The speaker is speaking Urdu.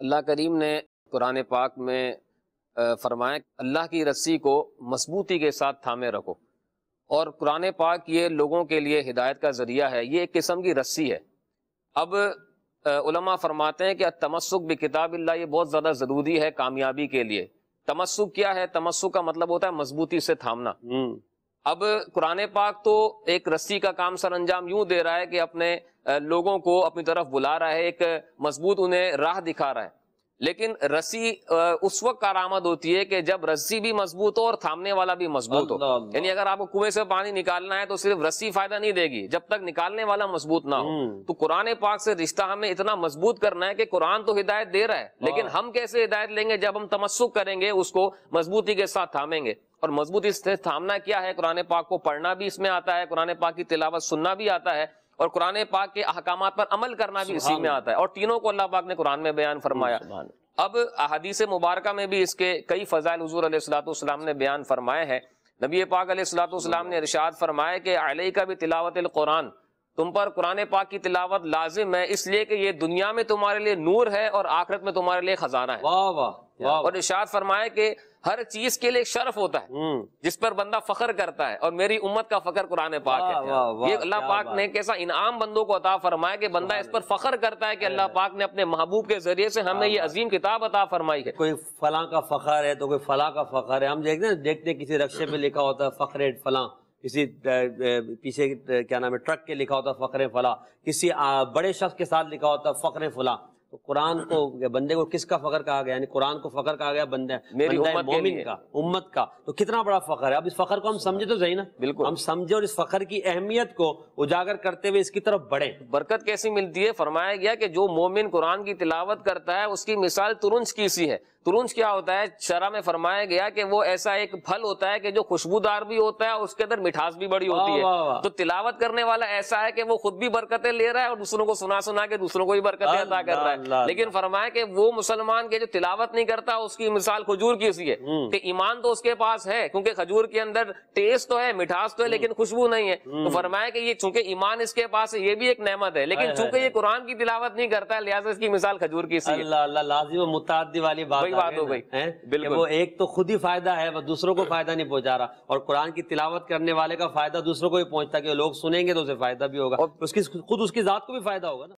اللہ کریم نے قرآن پاک میں فرمایا اللہ کی رسی کو مضبوطی کے ساتھ تھامے رکھو، اور قرآن پاک یہ لوگوں کے لیے ہدایت کا ذریعہ ہے، یہ ایک قسم کی رسی ہے۔ اب علماء فرماتے ہیں کہ التمسک بکتاب اللہ یہ بہت زیادہ ضروری ہے کامیابی کے لیے۔ تمسک کیا ہے؟ تمسک کا مطلب ہوتا ہے مضبوطی سے تھامنا۔ اب قرآن پاک تو ایک رسی کا کام سر انجام یوں دے رہا ہے کہ اپنے لوگوں کو اپنی طرف بلا رہا ہے، ایک مضبوط انہیں راہ دکھا رہا ہے، لیکن رسی اس وقت کارآمد ہوتی ہے کہ جب رسی بھی مضبوط ہو اور تھامنے والا بھی مضبوط ہو۔ یعنی اگر آپ کو کنویں سے پانی نکالنا ہے تو صرف رسی فائدہ نہیں دے گی جب تک نکالنے والا مضبوط نہ ہو۔ تو قرآن پاک سے رشتہ ہمیں اتنا مضبوط کرنا ہے کہ قرآن تو ہدایت دے رہا ہے، لیکن ہم کیسے ہدایت لیں گے؟ جب ہم تمسک کریں گے، اس کو مضبوطی کے ساتھ تھامیں گے۔ اور مضبوطی سے تھامنا کیا ہے؟ قرآن پاک کو پڑھنا بھی اس میں آتا ہے، قرآن پاک کی تلاوت سننا بھی آتا ہے، اور قرآن پاک کے احکامات پر عمل کرنا بھی اسی میں آتا ہے، اور تینوں کو اللہ پاک نے قرآن میں بیان فرمایا۔ اب احادیث مبارکہ میں بھی اس کے کئی فضائل حضور علیہ الصلوۃ والسلام نے بیان فرمائے ہیں۔ نبی پاک علیہ الصلوۃ والسلام نے ارشاد فرمایا کہ علیک بتلاوت القرآن، تم پر قرآن پاک کی تلاوت لازم ہے، اس لیے کہ یہ دنیا میں تمہارے لیے نور ہے اور آخرت میں تمہارے لیے خزانہ ہے۔ واہ واہ واہ۔ اور ارشاد فرمایا کہ ہر چیز کے لیے ایک شرف ہوتا ہے جس پر بندہ فخر کرتا ہے، اور میری امت کا فخر قرآن پاک ہے۔ یہ اللہ پاک نے کیسا انعام بندوں کو عطا فرمایا کہ بندہ اس پر فخر کرتا ہے کہ اللہ پاک نے اپنے محبوب کے ذریعے سے ہمیں یہ عظیم کتاب عطا فرمائی ہے۔ کوئی فلاں کا فخر ہے تو کوئی فلاں کا فخر ہے، ہم دیکھتے ہیں کسی رکشے پہ لکھا ہوتا ہے فخر فلاں، کسی پیچھے کیا نام ہے ٹرک کے لکھا ہوتا ہے فخر فلاں، کسی بڑے شخص کے ساتھ لکھا ہوتا ہے فخر فلاں۔ تو قرآن کو بندے کو کس کا فخر کہا گیا؟ یعنی قرآن کو فخر کہا گیا بندہ مومن کا، امت کا۔ تو کتنا بڑا فخر ہے! اب اس فخر کو ہم سمجھے تو صحیح نا، بالکل ہم سمجھے اور اس فخر کی اہمیت کو اجاگر کرتے ہوئے اس کی طرف بڑھیں۔ برکت کیسی ملتی ہے؟ فرمایا گیا کہ جو مومن قرآن کی تلاوت کرتا ہے اس کی مثال ترنج کی سی ہے۔ ترنج کیا ہوتا ہے؟ شرح میں فرمایا گیا کہ وہ ایسا ایک پھل ہوتا ہے کہ جو خوشبودار بھی ہوتا ہے اور اس کے اندر مٹھاس بھی بڑی ہوتی ہے۔ تو تلاوت کرنے والا ایسا ہے کہ وہ خود بھی برکتیں لے رہا ہے اور دوسروں کو سنا سنا کے دوسروں کو بھی برکتیں عطا کر رہا ہے۔ لیکن فرمایا کہ وہ مسلمان کے جو تلاوت نہیں کرتا اس کی مثال کھجور کی سی ہے کہ ایمان تو اس کے پاس ہے، کیونکہ کھجور کے اندر ٹیسٹ تو ہے، مٹھاس تو ہے، لیکن خوشبو نہیں ہے۔ تو فرمایا کہ یہ چونکہ ایمان اس کے پاس ہے، یہ بھی ایک نعمت ہے، لیکن چونکہ یہ قرآن کی تلاوت نہیں کرتا ہے لہٰذا اس کی مثال کھجور کی سی ہے۔ اللہ اللہ، لازم و متعدی والی بات ہو گئی۔ بالکل، وہ ایک تو خود ہی فائدہ ہے، وہ دوسروں کو فائدہ نہیں پہنچا رہا، اور قرآن کی تلاوت کرنے والے کا فائدہ دوسروں کو بھی پہنچتا کہ لوگ سنیں گے تو اسے فائدہ بھی ہوگا، خود اس کی ذات کو بھی فائدہ ہوگا نا۔